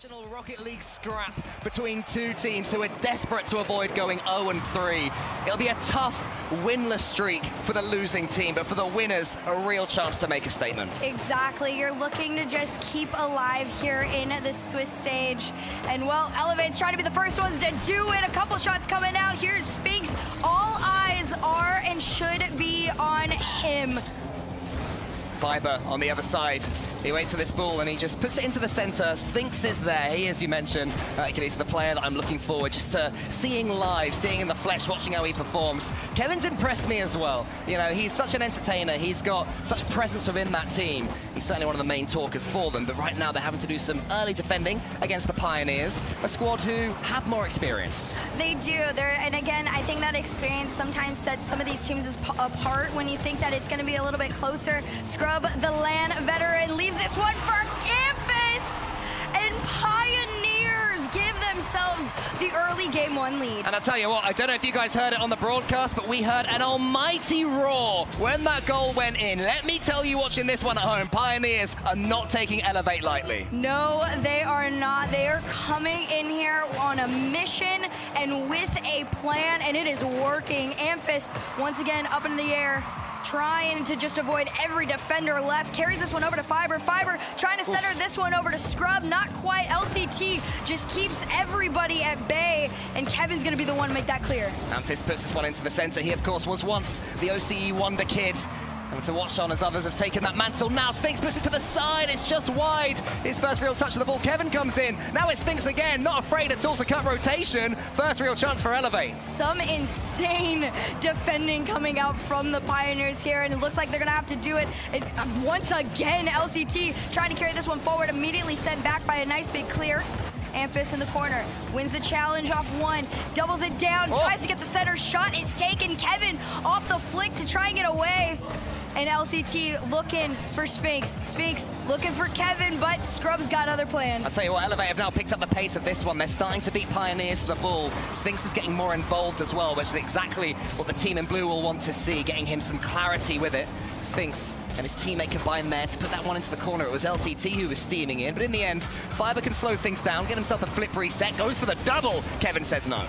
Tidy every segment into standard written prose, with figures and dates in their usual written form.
Professional Rocket League scrap between two teams who are desperate to avoid going 0-3. It'll be a tough, winless streak for the losing team, but for the winners, a real chance to make a statement. Exactly. You're looking to just keep alive here in the Swiss stage. And, well, Elevate's trying to be the first ones to do it. A couple shots coming out. Here's Sphinx. All eyes are and should be on him. Viper on the other side. He waits for this ball and he just puts it into the center. Sphinx is there. He, as you mentioned, he's the player that I'm looking forward just to seeing live, seeing in the flesh, watching how he performs. Kevin's impressed me as well. You know, he's such an entertainer. He's got such presence within that team. He's certainly one of the main talkers for them, but right now they're having to do some early defending against the Pioneers, a squad who have more experience. They do. And again, I think that experience sometimes sets some of these teams apart when you think that it's going to be a little bit closer. Scrub, the LAN veteran, leaves this one for Campus, and Pioneers give themselves the early game one lead. And I'll tell you what, I don't know if you guys heard it on the broadcast, but we heard an almighty roar when that goal went in. Let me tell you, watching this one at home, Pioneers are not taking Elevate lightly. No, they are not. They are coming in here on a mission and with a plan, and it is working. Amphis, once again, up into the air, trying to just avoid every defender left. Carries this one over to Fiber. Fiber trying to center this one over to Scrub. Not quite. LCT just keeps everybody at bay, and Kevin's going to be the one to make that clear. Amphis puts this one into the center. He, of course, was once the OCE Wonder Kid. And to watch on as others have taken that mantle. Now Sphinx puts it to the side. It's just wide. His first real touch of the ball. Kevin comes in. Now it's Sphinx again. Not afraid at all to cut rotation. First real chance for Elevate. Some insane defending coming out from the Pioneers here, and it looks like they're going to have to do it. Once again, LCT trying to carry this one forward. Immediately sent back by a nice big clear. Amphis in the corner, wins the challenge off one, doubles it down, tries to get the center. Shot is taken. Kevin off the flick to try and get away. And LCT looking for Sphinx. Sphinx looking for Kevin, but Scrub's got other plans. I'll tell you what, Elevate have now picked up the pace of this one. They're starting to beat Pioneers to the ball. Sphinx is getting more involved as well, which is exactly what the team in blue will want to see, getting him some clarity with it. Sphinx and his teammate combined there to put that one into the corner. It was LTT who was steaming in, but in the end, Fiber can slow things down, get himself a flip reset, goes for the double. Kevin says no.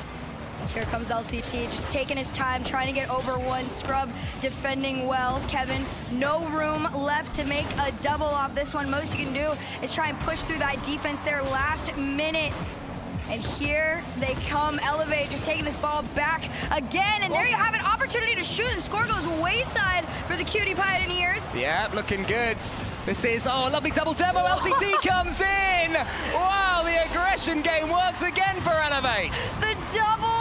Here comes LCT, just taking his time, trying to get over one. Scrub defending well. Kevin, no room left to make a double off this one. Most you can do is try and push through that defense there last minute. And here they come. Elevate just taking this ball back again. And there you have an opportunity to shoot, and score goes wayside for the Cutie Pioneers. Yeah, looking good. This is, a lovely double demo. LCT comes in. Wow, the aggression game works again for Elevate. The double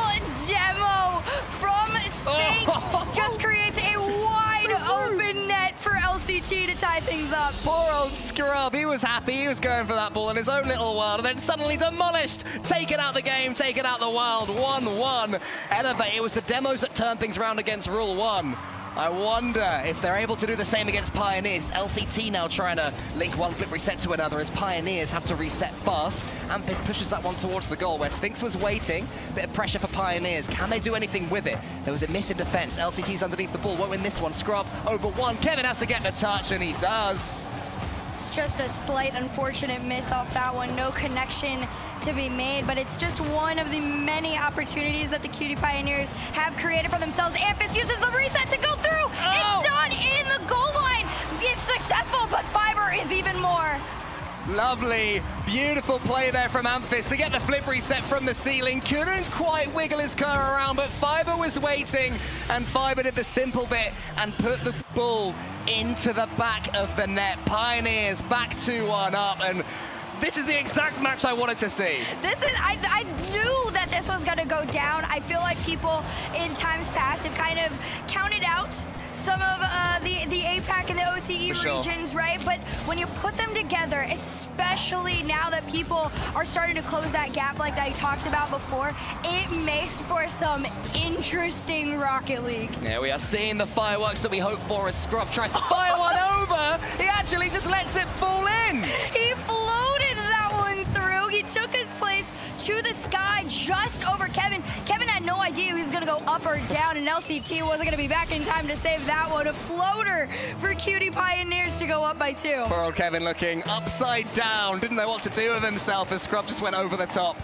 demo from Sphinx just creates a wide open net for LCT to tie things up. Poor old Scrub, he was happy, he was going for that ball in his own little world, and then suddenly demolished, taken out the game, taken out the world, 1-1. Elevate, it was the demos that turned things around against Rule 1. I wonder if they're able to do the same against Pioneers. LCT now trying to link one flip reset to another as Pioneers have to reset fast. Amphis pushes that one towards the goal where Sphinx was waiting. Bit of pressure for Pioneers. Can they do anything with it? There was a miss in defense. LCT's underneath the ball. Won't win this one. Scrub over one. Kevin has to get the touch, and he does. It's just a slight unfortunate miss off that one. No connection to be made, but it's just one of the many opportunities that the Cutie Pioneers have created for themselves. Amphis uses the reset to go through. It's not in the goal line. It's successful, but Fiber is even more. Lovely, beautiful play there from Amphis to get the flip reset from the ceiling. Couldn't quite wiggle his car around, but Fiber was waiting, and Fiber did the simple bit and put the ball into the back of the net. Pioneers back 2-1 up, and this is the exact match I wanted to see. This is, I knew that this was gonna go down. I feel like people in times past have kind of counted out some of the APAC and the OCE regions, right? But when you put them together, especially now that people are starting to close that gap like I talked about before, it makes for some interesting Rocket League. Yeah, we are seeing the fireworks that we hope for as Scrub tries to fire one over. He actually just lets it fall in. He floated that one through. He took his place to the sky just over Kevin. Kevin had no idea he was going to go up or down, and LCT wasn't going to be back in time to save that one. A floater for Cutie Pioneers to go up by 2. Poor old Kevin looking upside down, didn't know what to do with himself as Scrub just went over the top.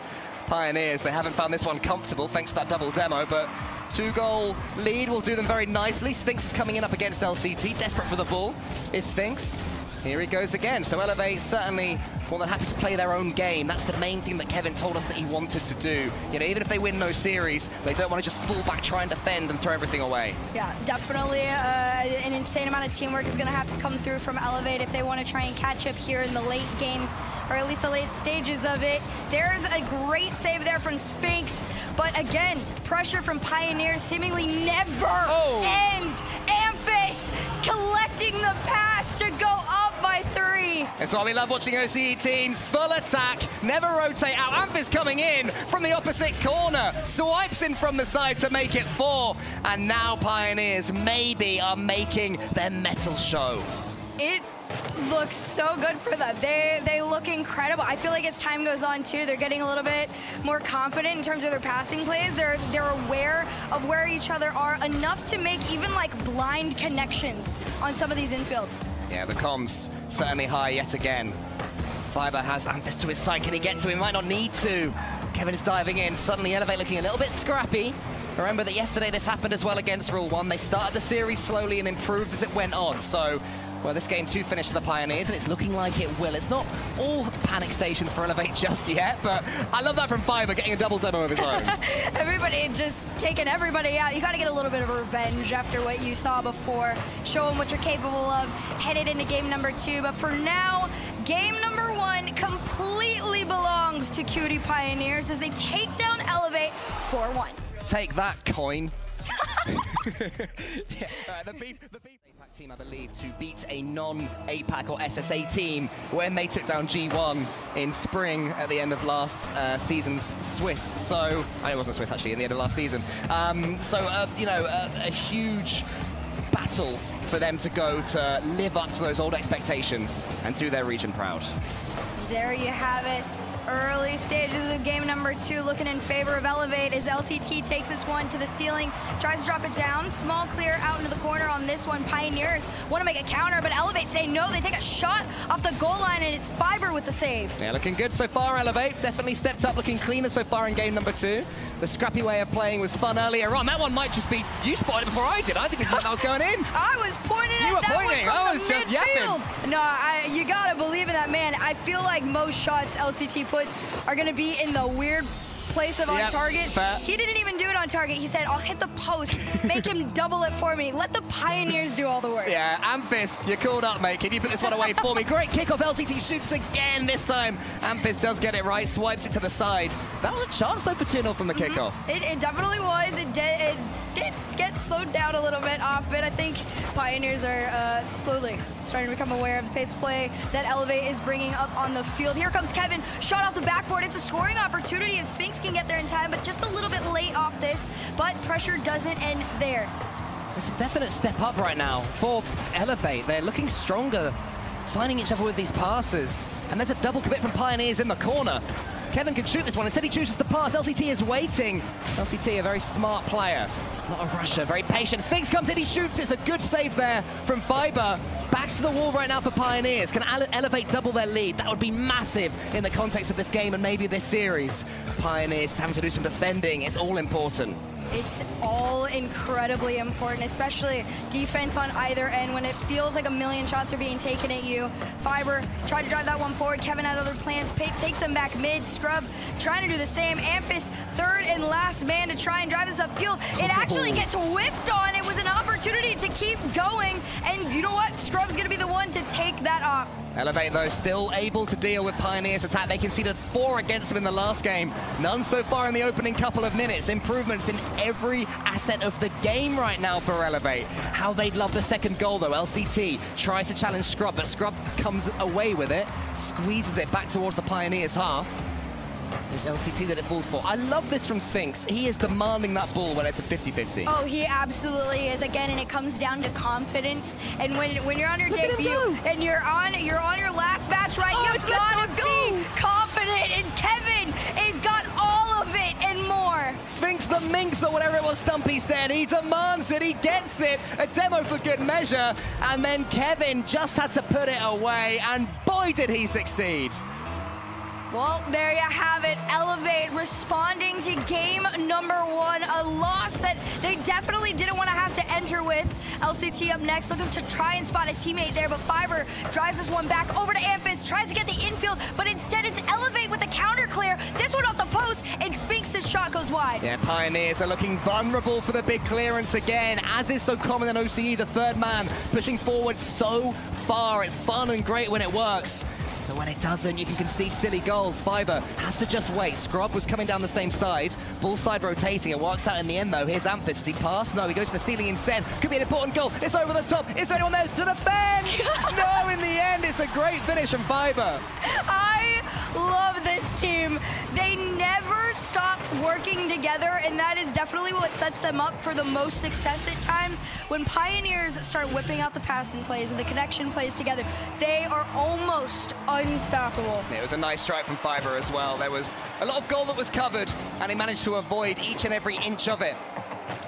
Pioneers, they haven't found this one comfortable thanks to that double demo, but 2-goal lead will do them very nicely. Sphinx is coming in up against LCT, desperate for the ball is Sphinx. Here he goes again. So Elevate certainly more than happy to play their own game. That's the main thing that Kevin told us that he wanted to do. You know, even if they win no series, they don't want to just fall back, try and defend and throw everything away. Yeah, definitely an insane amount of teamwork is going to have to come through from Elevate if they want to try and catch up here in the late game, or at least the late stages of it. There's a great save there from Sphinx, but again, pressure from Pioneers seemingly never ends. Amphis collecting the pass to go up by 3. That's why we love watching OCE teams. Full attack, never rotate out. Amphis coming in from the opposite corner, swipes in from the side to make it 4. And now Pioneers maybe are making their metal show. It looks so good for them. They look incredible. I feel like as time goes on too, they're getting a little bit more confident in terms of their passing plays. They're aware of where each other are enough to make even like blind connections on some of these infields. Yeah, the comms certainly high yet again. Fiber has Amphis to his side. Can he get to him? Might not need to. Kevin is diving in. Suddenly Elevate looking a little bit scrappy. Remember that yesterday this happened as well against Rule 1. They started the series slowly and improved as it went on. So, well, this game 2 finished for the Pioneers, and it's looking like it will. It's not all panic stations for Elevate just yet, but I love that from Fiber, getting a double demo of his own. Everybody just taking everybody out. You got to get a little bit of revenge after what you saw before. Show them what you're capable of. Headed into game number 2, but for now, game number 1 completely belongs to Cutie Pioneers as they take down Elevate 4-1. Take that, coin. Yeah, the beef APAC team, I believe, to beat a non-APAC or SSA team when they took down G1 in spring at the end of last season's Swiss. So, it wasn't Swiss actually, in the end of last season. You know, a huge battle for them to go to live up to those old expectations and do their region proud. There you have it. Early stages of game number 2 looking in favor of Elevate as LCT takes this one to the ceiling, tries to drop it down. Small clear out into the corner on this one. Pioneers want to make a counter, but Elevate say no. They take a shot off the goal line, and it's Fiber with the save. Yeah, looking good so far, Elevate. Definitely stepped up, looking cleaner so far in game number 2. The scrappy way of playing was fun earlier on. That one might just be, you spotted it before I did. I didn't even think that was going in. I was pointing at that one from I was just yapping. No, you gotta believe in that man. I feel like most shots LCT puts are gonna be in the weird place of on target. Fair. He didn't even do it on target. He said, I'll hit the post, make him double it for me. Let the Pioneers do all the work. Yeah, Amphis, you're called up, mate. Can you put this one away for me? Great kickoff. LCT shoots again this time. Amphis does get it right, swipes it to the side. That was a chance, though, for 2-0 from the kickoff. It definitely was. It did get slowed down a little bit off it. I think Pioneers are slowly starting to become aware of the pace of play that Elevate is bringing up on the field. Here comes Kevin, shot off the backboard. It's a scoring opportunity if Sphinx can get there in time, but just a little bit late off this, but pressure doesn't end there. It's a definite step up right now for Elevate. They're looking stronger, finding each other with these passes, and there's a double commit from Pioneers in the corner. Kevin can shoot this one. Instead, he chooses to pass. LCT is waiting. LCT, a very smart player. Not a rusher, very patient. Sphinx comes in, he shoots. It's a good save there from Fiber. Backs to the wall right now for Pioneers. Can Elevate double their lead? That would be massive in the context of this game and maybe this series. Pioneers having to do some defending. It's all important. It's all incredibly important, especially defense on either end when it feels like a million shots are being taken at you. Fiber tried to drive that one forward. Kevin had other plans. Takes them back mid. Scrub trying to do the same. Amphis, third and last man to try and drive this upfield. It actually gets whiffed on. It was an opportunity to keep going. And you know what? Scrub's going to be the one to take that off. Elevate, though, still able to deal with Pioneers' attack. They conceded 4 against them in the last game. None so far in the opening couple of minutes. Improvements in every asset of the game right now for Elevate. How they'd love the second goal, though. LCT tries to challenge Scrub, but Scrub comes away with it, squeezes it back towards the Pioneers' half. It's LCT that it falls for. I love this from Sphinx. He is demanding that ball when it's a 50-50. Oh, he absolutely is. Again, and it comes down to confidence. And when you're on your debut and you're on your last match, right? You've got to be confident. And Kevin has got all of it and more. Sphinx the Minx or whatever it was Stumpy said. He demands it, he gets it. A demo for good measure. And then Kevin just had to put it away, and boy, did he succeed. Well, there you have it. Elevate responding to game number 1, a loss that they definitely didn't want to have to enter with. LCT up next, looking to try and spot a teammate there, but Fiber drives this one back over to Amphis, tries to get the infield, but instead it's Elevate with the counter clear. This one off the post, and Spinks' shot goes wide. Yeah, Pioneers are looking vulnerable for the big clearance again, as is so common in OCE, the third man pushing forward so far. It's fun and great when it works. But when it doesn't, you can concede silly goals. Fiber has to just wait. Scrub was coming down the same side. Ball side rotating. It works out in the end, though. Here's Amphis. Does he pass? No, he goes to the ceiling instead. Could be an important goal. It's over the top. Is there anyone there to defend? No, in the end, it's a great finish from Fiber. I love this team. They never stop working together, and that is definitely what sets them up for the most success at times. When Pioneers start whipping out the passing plays and the connection plays together, they are almost unstoppable. It was a nice strike from Fiber as well. There was a lot of goal that was covered, and he managed to avoid each and every inch of it.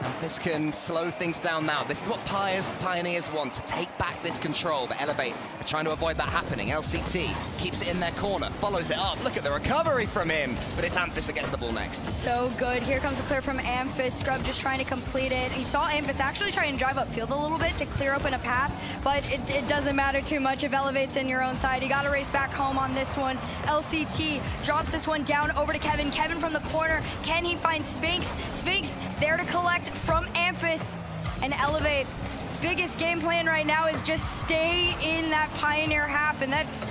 And this can slow things down now. This is what Pioneers want, to take back this control. But Elevate are trying to avoid that happening. LCT keeps it in their corner, follows it up. Look at the recovery from him. But it's Amphis that gets the ball next. So good. Here comes the clear from Amphis. Scrub just trying to complete it. You saw Amphis actually try and drive upfield a little bit to clear open a path, but it doesn't matter too much if Elevate's in your own side. You got to race back home on this one. LCT drops this one down over to Kevin. Kevin from the corner. Can he find Spinks? Spinks there to collect from Amphis. And Elevate, biggest game plan right now is just stay in that Pioneer half, and that's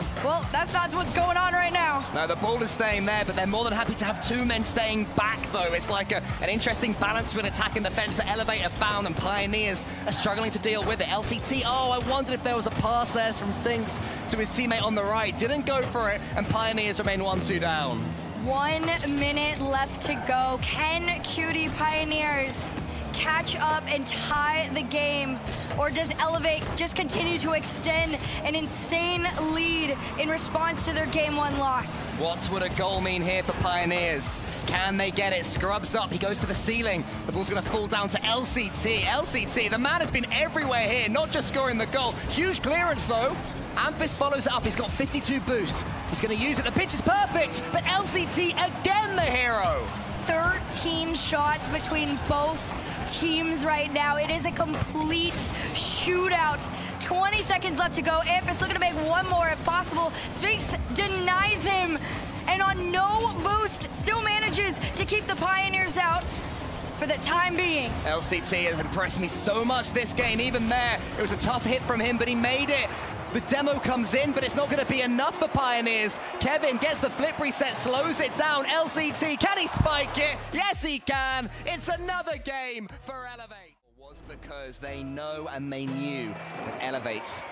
not what's going on right now. No, the ball is staying there, but they're more than happy to have 2 men staying back, though. It's like an interesting balance between attack and defense that Elevate have found, and Pioneers are struggling to deal with it. LCT, oh, I wondered if there was a pass there from Spinks to his teammate on the right. Didn't go for it, and Pioneers remain 1-2 down. 1 minute left to go. Can Cutie Pioneers catch up and tie the game, or does Elevate just continue to extend an insane lead in response to their game 1 loss? What would a goal mean here for Pioneers? Can they get it? Scrubs up, he goes to the ceiling. The ball's gonna fall down to LCT. LCT, the man has been everywhere here, not just scoring the goal. Huge clearance though. Amphis follows it up, he's got 52 boost. He's gonna use it, the pitch is perfect, but LCT again the hero. 13 shots between both teams right now. It is a complete shootout. 20 seconds left to go. Amphis looking to make 1 more if possible. Spinks denies him, and on no boost, still manages to keep the Pioneers out for the time being. LCT has impressed me so much this game. Even there, it was a tough hit from him, but he made it. The demo comes in, but it's not going to be enough for Pioneers. Kevin gets the flip reset, slows it down. LCT, can he spike it? Yes, he can. It's another game for Elevate. It was because they know and they knew that Elevate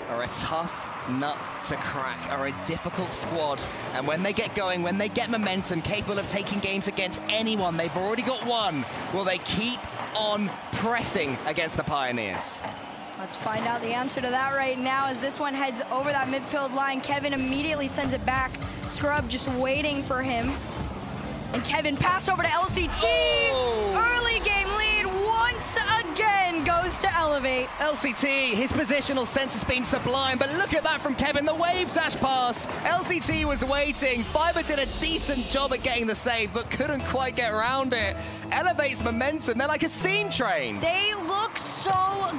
are a tough nut to crack, are a difficult squad. And when they get going, when they get momentum, capable of taking games against anyone, they've already got 1. Will they keep on pressing against the Pioneers? Let's find out the answer to that right now as this one heads over that midfield line. Kevin immediately sends it back. Scrub just waiting for him. And Kevin pass over to LCT. Oh. Early game lead once again goes to Elevate. LCT, his positional sense has been sublime, but look at that from Kevin, the wave dash pass. LCT was waiting. Fiber did a decent job at getting the save, but couldn't quite get around it. Elevate's momentum, they're like a steam train. They look so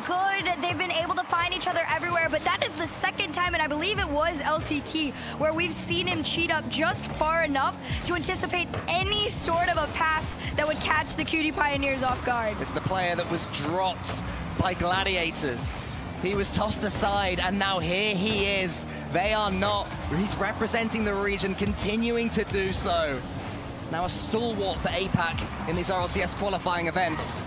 good. They've been able to find each other everywhere, but that is the 2nd time, and I believe it was LCT, where we've seen him cheat up just far enough to anticipate any sort of a pass that would catch the Cutie Pioneers off guard. It's the player that was dropped by Gladiators. He was tossed aside, and now here he is. They are not. He's representing the region, continuing to do so. Now a stalwart for APAC in these RLCS qualifying events.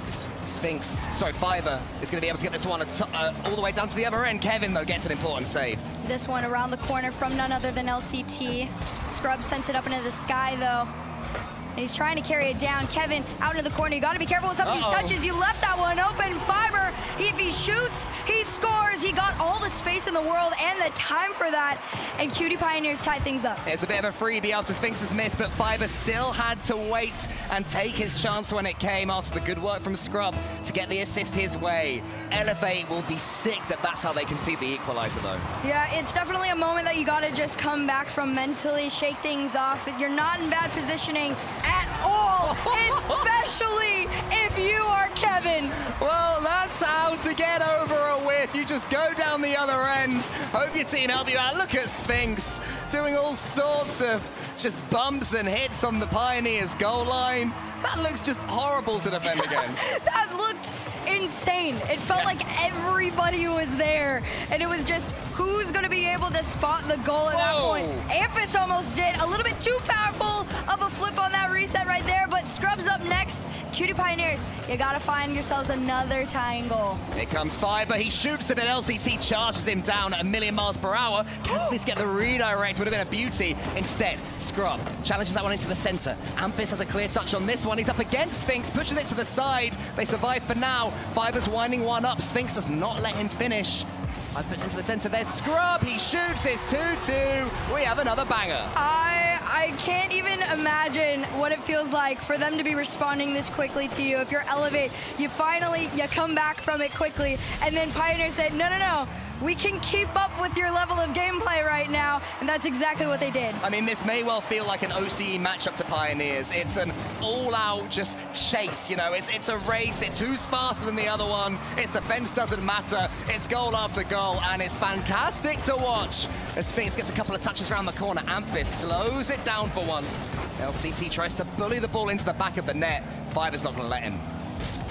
Fiber is going to be able to get this one all the way down to the other end. Kevin, though, gets an important save. This one around the corner from none other than LCT. Scrub sends it up into the sky, though. And he's trying to carry it down. Kevin out into the corner. You got to be careful with some of these touches. You left that one open. Fiber If he shoots, he scores. He got all the space in the world and the time for that, and Cutie Pioneers tied things up. It's a bit of a freebie after Sphinx's miss, but Fiber still had to wait and take his chance when it came after the good work from Scrub to get the assist his way. Elevate will be sick that that's how they concede the equalizer, though. Yeah, it's definitely a moment that you got to just come back from mentally, shake things off. You're not in bad positioning at all, especially if you are Kevin. Well, that's how to get over a whiff. You just go down the other end, hope your team help you out. Look at Sphinx doing all sorts of just bumps and hits on the Pioneers' goal line. That looks just horrible to defend against. That looked insane. It felt like everybody was there, and it was just who's going to be able to spot the goal at that point. Amphis almost did. A little bit too powerful of a flip on that reset right there, but Scrub's up next. Cutie Pioneers, you got to find yourselves another tying goal. Here comes Fiber. He shoots it, and LCT charges him down at 1,000,000 miles per hour. Can at least get the redirect. Would have been a beauty. Instead, Scrub challenges that one into the center. Amphis has a clear touch on this one. He's up against Sphinx, pushing it to the side. They survive for now. Fiber's winding one up. Sphinx does not let him finish. Fiber puts into the center. There's Scrub. He shoots. It's 2-2. We have another banger. I can't even imagine what it feels like for them to be responding this quickly to you. If you're Elevate, you come back from it quickly, and then Pioneer said, no, we can keep up with your level of gameplay right now, and that's exactly what they did. I mean, this may well feel like an OCE matchup to Pioneers. It's an all-out just chase, you know. It's a race. It's who's faster than the other one. It's defense doesn't matter. It's goal after goal, and it's fantastic to watch. As Sphinx gets a couple of touches around the corner, Amphis slows it down for once. LCT tries to bully the ball into the back of the net. Fiber's not going to let him.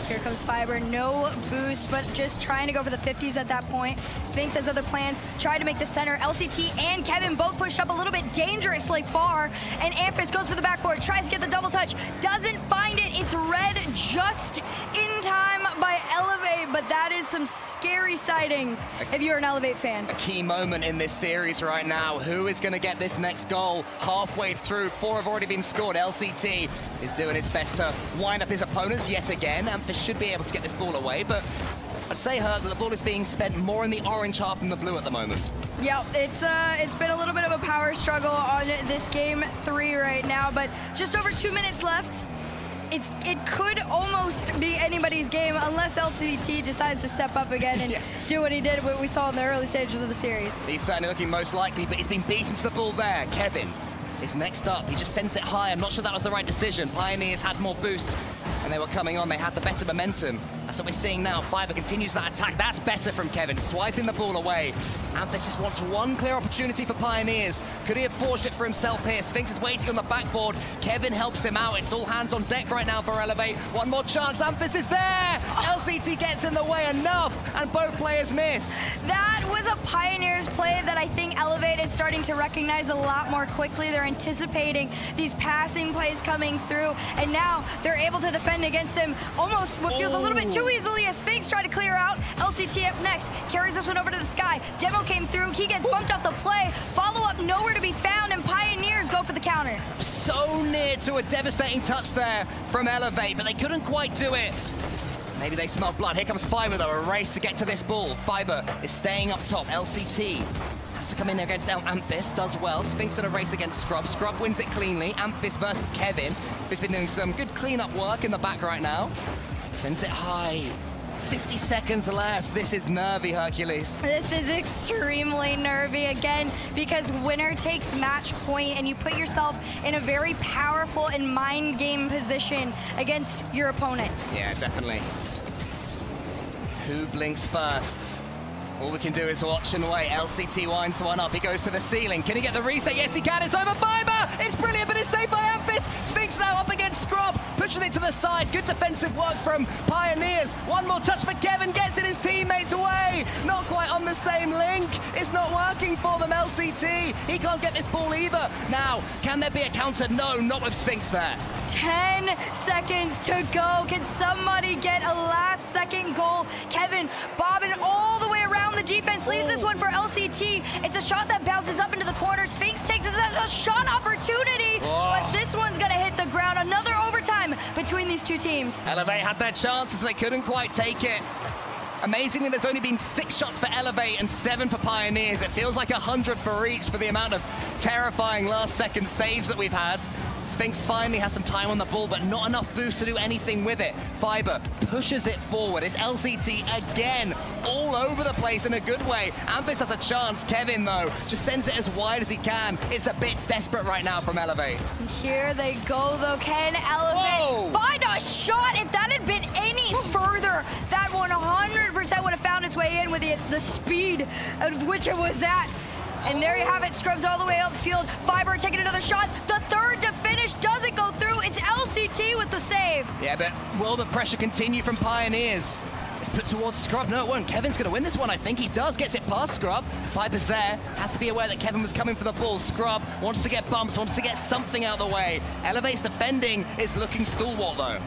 Here comes Fiber, no boost, but just trying to go for the 50s at that point. Sphinx has other plans, tried to make the center. LCT and Kevin both pushed up a little bit dangerously far, and Amphis goes for the backboard, tries to get the double touch, doesn't find it. It's read just in time by Elevate, but that is some scary sightings if you're an Elevate fan. A key moment in this series right now. Who is going to get this next goal halfway through? 4 have already been scored. LCT is doing his best to wind up his opponents yet again. Amphis should be able to get this ball away, but I'd say, Herc, the ball is being spent more in the orange half than the blue at the moment. Yeah, it's been a little bit of a power struggle on this game 3 right now, but just over 2 minutes left. It could almost be anybody's game unless LCT decides to step up again and do what he did, what we saw in the early stages of the series. He's certainly looking most likely, but he's been beaten to the ball there. Kevin is next up. He just sends it high. I'm not sure that was the right decision. Pioneers had more boost, and they were coming on. They had the better momentum. That's what we're seeing now. Fiber continues that attack. That's better from Kevin, swiping the ball away. Amphis just wants one clear opportunity for Pioneers. Could he have forged it for himself here? Sphinx is waiting on the backboard. Kevin helps him out. It's all hands on deck right now for Elevate. One more chance. Amphis is there. LCT gets in the way enough, and both players miss. That was a Pioneers play that I think Elevate is starting to recognize a lot more quickly. They're anticipating these passing plays coming through, and now they're able to defend against them almost what feels a little bit too easily as Sphinx tried to clear out. LCT up next, carries this one over to the sky. Demo came through, he gets bumped off the play. Follow-up nowhere to be found, and Pioneers go for the counter. So near to a devastating touch there from Elevate, but they couldn't quite do it. Maybe they smell blood. Here comes Fiber, though, a race to get to this ball. Fiber is staying up top. LCT has to come in against Amphis, does well. Sphinx in a race against Scrub. Scrub wins it cleanly. Amphis versus Kevin, who's been doing some good cleanup work in the back right now. Sends it high. 50 seconds left. This is nervy, Hercules. This is extremely nervy, again, because winner takes match point, and you put yourself in a very powerful and mind game position against your opponent. Yeah, definitely. Who blinks first? All we can do is watch and wait. LCT winds one up. He goes to the ceiling. Can he get the reset? Yes, he can. It's over Fiber. It's brilliant, but it's saved by Amphis. Sphinx now up against Scrub. Pushes it to the side. Good defensive work from Pioneers. One more touch for Kevin. Gets it his teammates away. Not quite on the same link. It's not working for them, LCT. He can't get this ball either. Now, can there be a counter? No, not with Sphinx there. 10 seconds to go. Can somebody get a last-second goal? Kevin bobbing all the way around the defense, leaves this one for LCT. It's a shot that bounces up into the corner. Sphinx takes it as a shot opportunity, but this one's gonna hit the ground. Another overtime between these two teams. Elevate had their chances, they couldn't quite take it. Amazingly, there's only been 6 shots for Elevate and 7 for Pioneers. It feels like 100 for each for the amount of terrifying last-second saves that we've had. Sphinx finally has some time on the ball, but not enough boost to do anything with it. Fiber pushes it forward. It's LCT again, all over the place in a good way. Amphiss has a chance. Kevin, though, just sends it as wide as he can. It's a bit desperate right now from Elevate. Here they go, though. Can Elevate find a shot? If that had been any further, that 100% would have found its way in with the speed of which it was at. And there you have it, Scrubs all the way upfield. Fiber taking another shot. The third to finish doesn't go through. It's LCT with the save. Yeah, but will the pressure continue from Pioneers? It's put towards Scrub. No, it won't. Kevin's going to win this one, I think. He does. Gets it past Scrub. Fiber's there. Has to be aware that Kevin was coming for the ball. Scrub wants to get bumps, wants to get something out of the way. Elevate's defending is looking stalwart, though.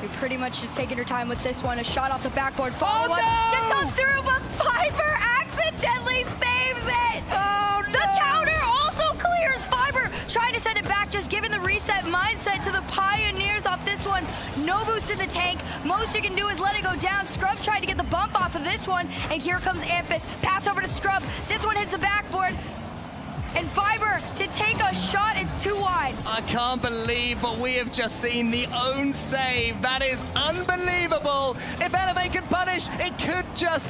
You're pretty much just taking your time with this one. A shot off the backboard. Follow up to come through, but Fiber accidentally saves it. Oh, no. The counter also clears. Fiber trying to send it back, just giving the reset mindset to the Pioneers off this one. No boost in the tank. Most you can do is let it go down. Scrub tried to get the bump off of this one, and here comes Amphiss. Pass over to Scrub. This one hits the backboard. And Fiber to take a shot, it's too wide. I can't believe what we have just seen, the own save. That is unbelievable. If Elevate could punish, it could just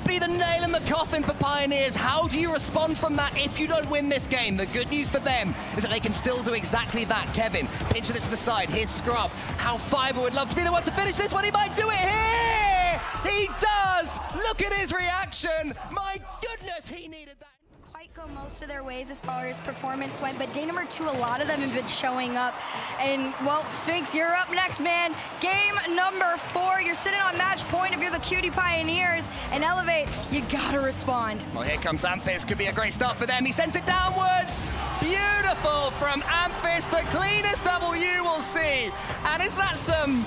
be the nail in the coffin for Pioneers. How do you respond from that if you don't win this game? The good news for them is that they can still do exactly that. Kevin pitches it to the side. Here's Scrub. How Fiber would love to be the one to finish this one. He might do it here. He does. Look at his reaction. My goodness, he needed that. Go most of their ways as far as performance went, but day number 2, a lot of them have been showing up. And, well, Sphinx, you're up next, man. Game number 4, you're sitting on match point if you're the Cutie Pioneers, and Elevate, you gotta respond. Well, here comes Amphiss. Could be a great start for them. He sends it downwards. Beautiful from Amphiss, the cleanest W we'll see. And is that some,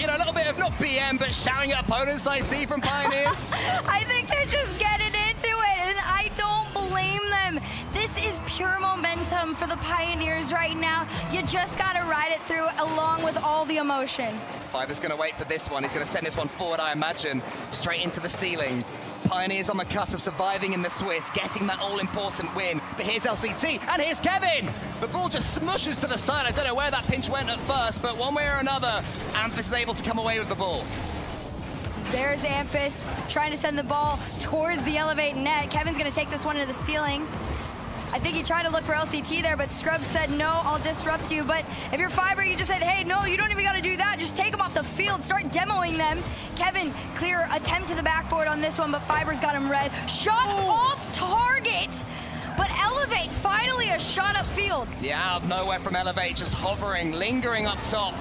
you know, a little bit of, not BM, but shouting at opponents I see from Pioneers? I think they're just getting into it, and I don't blame them. This is pure momentum for the Pioneers right now. You just gotta ride it through along with all the emotion. Fiber's gonna wait for this one. He's gonna send this one forward, I imagine, straight into the ceiling. Pioneers on the cusp of surviving in the Swiss, getting that all-important win. But here's LCT, and here's Kevin! The ball just smushes to the side. I don't know where that pinch went at first, but one way or another, Amphiss is able to come away with the ball. There's Amphiss trying to send the ball towards the Elevate net. Kevin's gonna take this one into the ceiling. I think he tried to look for LCT there, but Scrubs said, no, I'll disrupt you. But if you're Fiber, you just said, hey, no, you don't even gotta do that. Just take them off the field, start demoing them. Kevin, clear attempt to the backboard on this one, but Fiber's got him red. Shot off target. But Elevate, finally a shot upfield. Yeah, out of nowhere from Elevate, just hovering, lingering up top.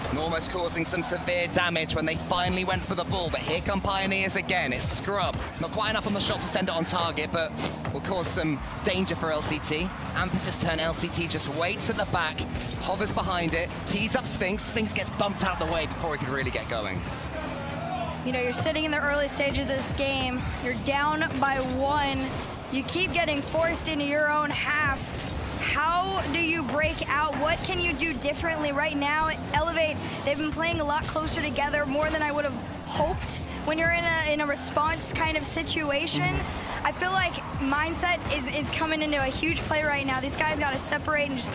And almost causing some severe damage when they finally went for the ball. But here come Pioneers again. It's Scrub. Not quite enough on the shot to send it on target, but will cause some danger for LCT. Amphiss' turn. LCT just waits at the back, hovers behind it, tees up Sphinx. Sphinx gets bumped out the way before he could really get going. You know, you're sitting in the early stage of this game. You're down by 1. You keep getting forced into your own half. How do you break out? What can you do differently right now? Elevate, they've been playing a lot closer together, more than I would have hoped when you're in a response kind of situation. I feel like mindset is coming into a huge play right now. These guys got to separate and just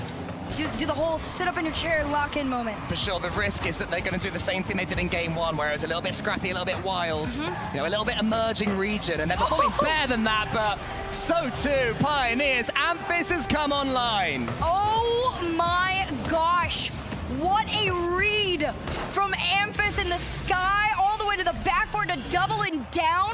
do the whole sit up in your chair and lock in moment. For sure, the risk is that they're going to do the same thing they did in game 1, where it was a little bit scrappy, a little bit wild, you know, a little bit emerging region, and they're performing better than that, but so too, Pioneers. Amphiss has come online. Oh my gosh, what a read from Amphiss in the sky, all the way to the backboard to doubling down.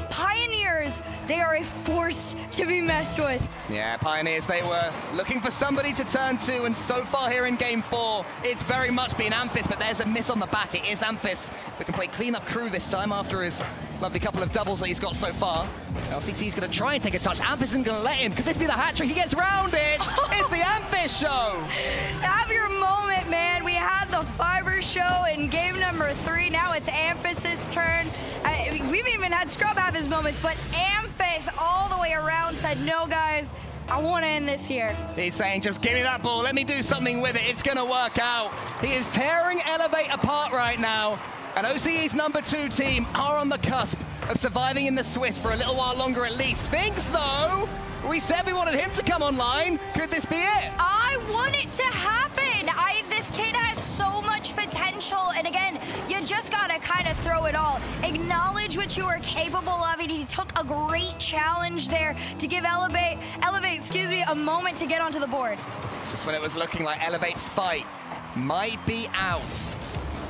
Pioneers, they are a force to be messed with. Yeah, Pioneers, they were looking for somebody to turn to, and so far here in game 4, it's very much been Amphiss, but there's a miss on the back. It is Amphiss who can play clean-up crew this time after his lovely couple of doubles that he's got so far. LCT's going to try and take a touch. Amphiss isn't going to let him. Could this be the hat-trick? He gets round it. It's the Amphiss show. Have your moment, man. We had the Fiber show in game number 3. Now it's Amphiss' turn. We've even had Scrub have his moments, but Amphiss all the way around said, no, guys, I want to end this here. He's saying, just give me that ball. Let me do something with it. It's going to work out. He is tearing Elevate apart right now. And OCE's #2 team are on the cusp of surviving in the Swiss for a little while longer at least. Sphinx, though, we said we wanted him to come online. Could this be it? I want it to happen. This kid has so much potential. And again, you just got to kind of throw it all. Acknowledge what you are capable of. And he took a great challenge there to give Elevate, a moment to get onto the board. Just when it was looking like Elevate's fight might be out.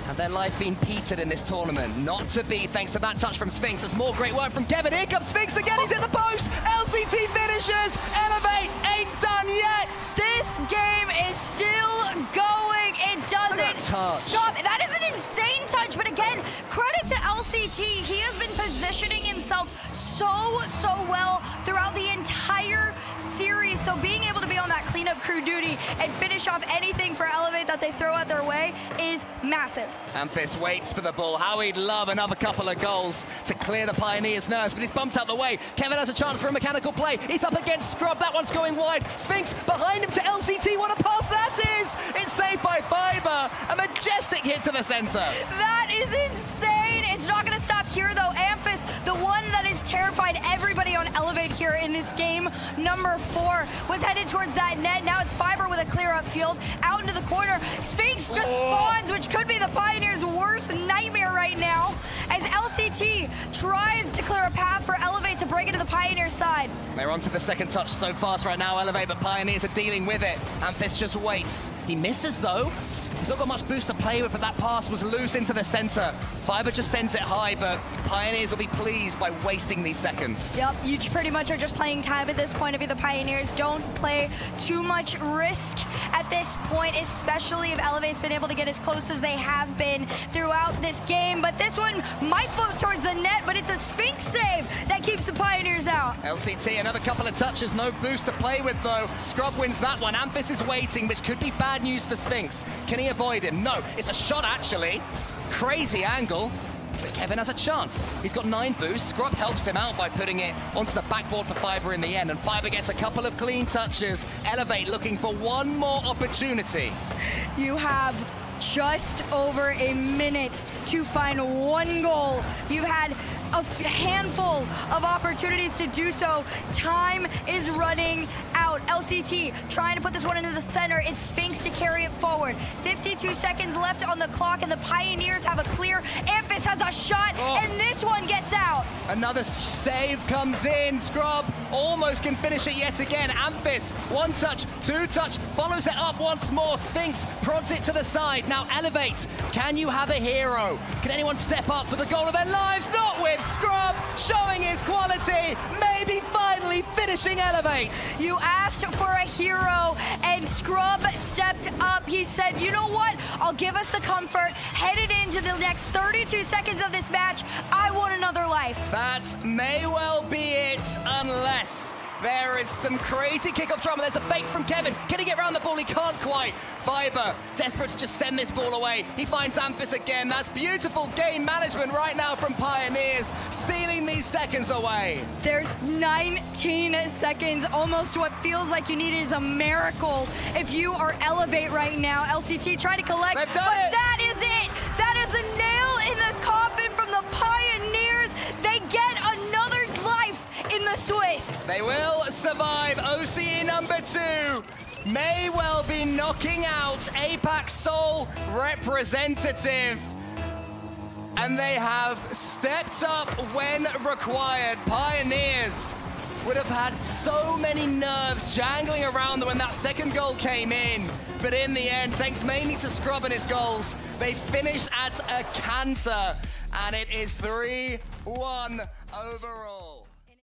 Have their life been petered in this tournament? Not to be, thanks to that touch from Sphinx. There's more great work from Kevin. Here comes Sphinx again, he's hit the post! LCT finishes! Elevate ain't done yet! This game is still going. It doesn't stop. That is an insane touch, but again, credit to LCT. He has been positioning himself so well throughout the entire series. So being able to be on that cleanup crew duty and finish off anything for Elevate that they throw at their way is massive. Amphis waits for the ball. How he'd love another couple of goals to clear the Pioneers' nerves, but he's bumped out the way. Kevin has a chance for a mechanical play. He's up against Scrub. That one's going wide. Sphinx behind him to LCT. What a pass that is! It's saved by Fiber. A majestic hit to the center. That is insane. It's not going to stop here, though. Amphis, the one that has terrified everybody on Elevate here in this game, #4, was headed towards that net. Now it's Fiber with a clear up field out into the corner. Sphinx just spawns, which could be the Pioneers' worst nightmare right now, as LCT tries to clear a path for Elevate to break into the Pioneers' side. They're onto the second touch so fast right now, Elevate, but Pioneers are dealing with it. Amphis just waits. He misses, though. He's not got much boost to play with, but that pass was loose into the center. Fiber just sends it high, but Pioneers will be pleased by wasting these seconds. Yep, you pretty much are just playing time at this point if you're the Pioneers. Don't play too much risk at this point, especially if Elevate's been able to get as close as they have been throughout this game. But this one might float towards the net, but it's a Sphinx save that keeps the Pioneers out. LCT, another couple of touches, no boost to play with, though. Scrub wins that one. Amphis is waiting, which could be bad news for Sphinx. Can he avoid him? No, it's a shot, actually. Crazy angle, but Kevin has a chance. He's got 9 boosts. Scrub helps him out by putting it onto the backboard for Fiber in the end, and Fiber gets a couple of clean touches. Elevate looking for one more opportunity. You have just over a minute to find one goal. You had a handful of opportunities to do so. Time is running out. LCT trying to put this one into the center. It's Sphinx to carry it forward. 52 seconds left on the clock, and the Pioneers have a clear. Amphis has a shot, and this one gets out. Another save comes in. Scrub almost can finish it yet again. Amphis, 1 touch, 2 touch, follows it up once more. Sphinx prods it to the side. Now Elevate, can you have a hero? Can anyone step up for the goal of their lives? Not with Scrub, showing his quality, maybe finally finishing Elevate. You asked for a hero, and Scrub stepped up. He said, you know what? I'll give us the comfort. Headed into the next 32 seconds of this match, I want another life. That may well be it, unless there is some crazy kickoff drama. There's a fake from Kevin. Can he get around the ball? He can't quite. Fiber, desperate to just send this ball away. He finds Amphis again. That's beautiful game management right now from Pioneers, stealing these seconds away. There's 19 seconds. Almost what feels like you need is a miracle if you are Elevate right now. LCT trying to collect, but that is it. That is the nail in the coffin from the Pioneers. They get another life in the Swiss. They will survive. OCE #2 may well be knocking out APAC Seoul representative. And they have stepped up when required. Pioneers would have had so many nerves jangling around them when that second goal came in. But in the end, thanks mainly to Scrub and his goals, they finished at a canter. And it is 3-1 overall.